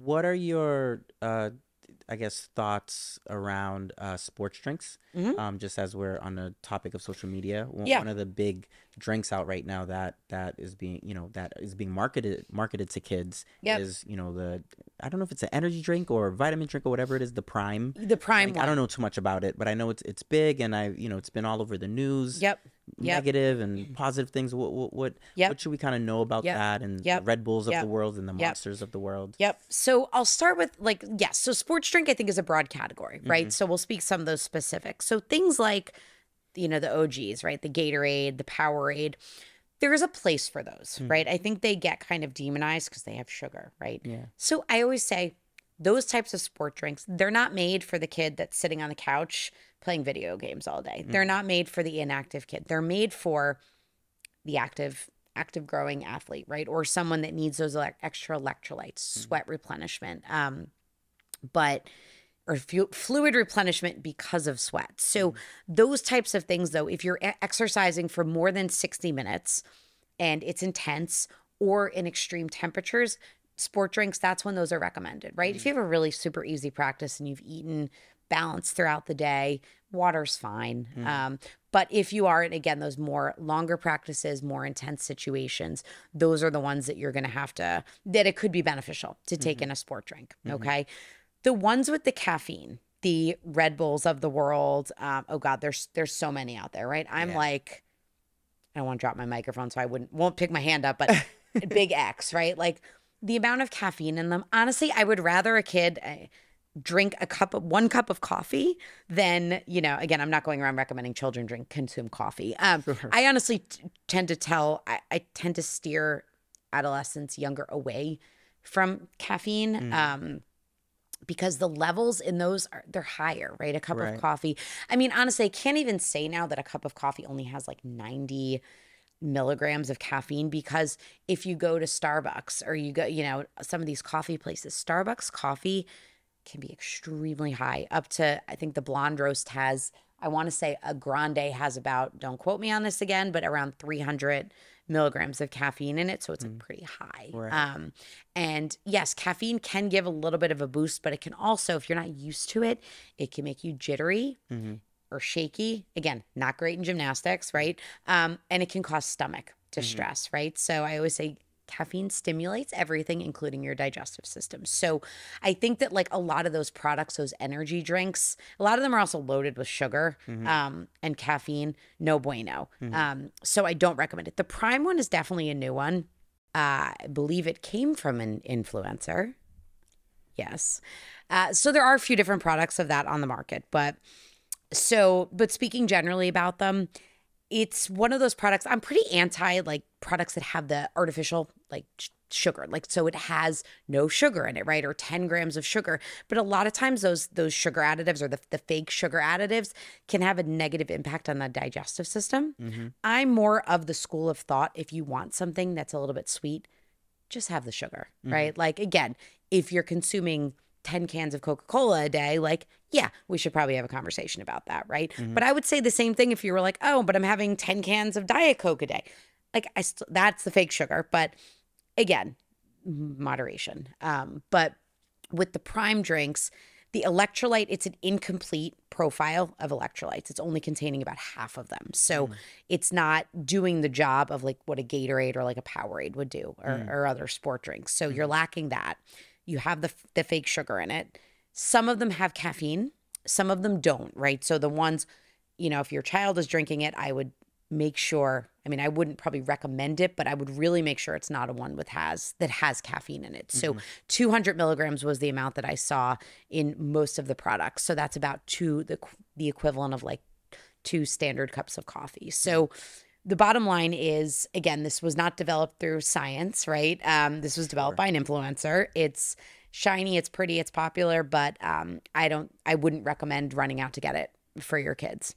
what are your I guess thoughts around sports drinks? Hmm. Just as we're on the topic of social media, Yeah. one of the big drinks out right now that is being that is being marketed to kids Yep. is the I don't know if it's an energy drink or vitamin drink or whatever it is, the Prime The prime drink. I don't one. know too much about it, but I know it's big, and it's been all over the news, Yep. Yep. negative and positive things. Yep. What should we kind of know about Yep. that, and the Yep. Red Bulls of the Yep. world and the Yep. Monsters of the world? Yep. So I'll start with like, yes. So sports drink, I think, is a broad category, right? Mm-hmm. So we'll speak some of those specifics. So things like, the OGs, right? The Gatorade, the Powerade. There is a place for those, Mm-hmm. right? I think they get kind of demonized because they have sugar, right? Yeah. So I always say those types of sport drinks, they're not made for the kid that's sitting on the couch playing video games all day. They're Mm-hmm. not made for the inactive kid. They're made for the active growing athlete, right? Or someone that needs those extra electrolytes, Mm-hmm. sweat replenishment, but or fluid replenishment because of sweat. So those types of things, though, if you're exercising for more than 60 minutes and it's intense or in extreme temperatures, sport drinks, that's when those are recommended, right? If you have a really super easy practice and you've eaten balanced throughout the day, water's fine. Mm-hmm. But if you are, and again, those more longer practices, more intense situations, those are the ones that you're going to that it could be beneficial to take Mm-hmm. in a sport drink. Mm-hmm. Okay. The ones with the caffeine, the Red Bulls of the world. Oh God, there's so many out there, right? I'm Yeah. like, I don't want to drop my microphone, so I won't pick my hand up, but big X, right? Like the amount of caffeine in them. Honestly, I would rather a kid drink one cup of coffee than, again, I'm not going around recommending children consume coffee. Sure. I honestly tend to I tend to steer adolescents younger away from caffeine. Mm-hmm. Because the levels in those they're higher, right? A cup of Right. coffee. I mean, honestly, I can't even say now that a cup of coffee only has like 90 milligrams of caffeine, because if you go to Starbucks or you go, some of these coffee places, Starbucks coffee can be extremely high, up to, I think the blonde roast has, I want to say a grande has about, don't quote me on this again, but around 300 milligrams of caffeine in it. So it's like pretty high. Right. And yes, caffeine can give a little bit of a boost, but it can also, if you're not used to it, it can make you jittery Mm-hmm. or shaky. Again, not great in gymnastics, right? And it can cause stomach Mm-hmm. distress, right? So I always say caffeine stimulates everything, including your digestive system. So I think that like a lot of those products, those energy drinks, a lot of them are also loaded with sugar Mm-hmm. and caffeine. No bueno. Mm-hmm. So I don't recommend it. The Prime one is definitely a new one. I believe it came from an influencer. Yes. So there are a few different products of that on the market, but speaking generally about them, it's one of those products. I'm pretty anti like products that have the artificial like sugar. Like, so it has no sugar in it, right? Or 10 grams of sugar. But a lot of times those sugar additives or the fake sugar additives can have a negative impact on the digestive system. Mm-hmm. I'm more of the school of thought, if you want something that's a little bit sweet, just have the sugar, Mm-hmm. right? Like, again, if you're consuming 10 cans of Coca-Cola a day, like, yeah, we should probably have a conversation about that, right? Mm-hmm. But I would say the same thing if you were like, oh, but I'm having 10 cans of Diet Coke a day. Like, that's the fake sugar. But again, moderation. But with the Prime drinks, the electrolyte, it's an incomplete profile of electrolytes. It's only containing about half of them. So it's not doing the job of like what a Gatorade or like a Powerade would do, or other sport drinks. So you're lacking that. You have the fake sugar in it. Some of them have caffeine, some of them don't, right? So the ones, if your child is drinking it, I would make sure, I mean, I wouldn't probably recommend it, but I would really make sure it's not a one that has caffeine in it. So 200 milligrams was the amount that I saw in most of the products. So that's about the equivalent of like 2 standard cups of coffee. So the bottom line is, again, this was not developed through science, right? This was developed Sure. by an influencer. It's shiny, it's pretty, it's popular, but I wouldn't recommend running out to get it for your kids.